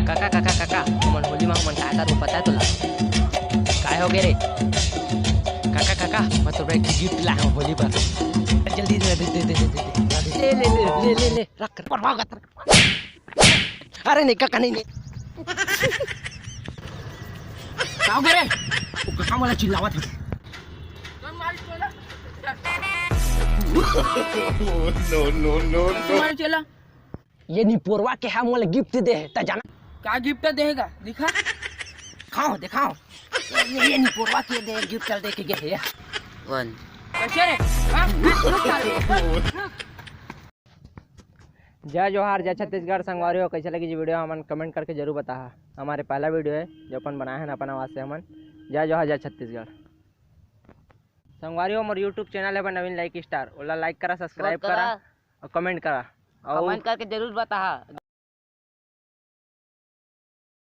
काका काका काका हमन होली में हमन का करू पता है तुला? काय हो गए रे काका काका? मैं तो भाई गिफ्ट लाया हूँ होली पर, जल्दी दे दे दे दे दे ले ले ले ले ले ले रख पर भाग। अरे नहीं काका नहीं क्या हो गया रे? वो काका वाला चिल्लावा था। नो नो नो नो चला ये निपोरवा के हम वाला गिफ्ट दे है ता जाना क्या गिफ्ट देगा दिखा खाओ दिखाओ। ये निपोरवा के दे गिफ्ट दे के गए है वन कैसे रे जय जोहार जय छत्तीसगढ़ संगवारी कैसे लगी जी वीडियो हमन कमेंट करके जरूर बता। हमारे पहला वीडियो है जो अपन बनाए हैं अपन आवाज़ से हमन। जय जोहार जय छत्तीसगढ़ संगवारी हमारे यूट्यूब चैनल है नवीन लाइक स्टार ओला लाइक करा सब्सक्राइब करा और कमेंट करा और कमेंट करके जरूर बता।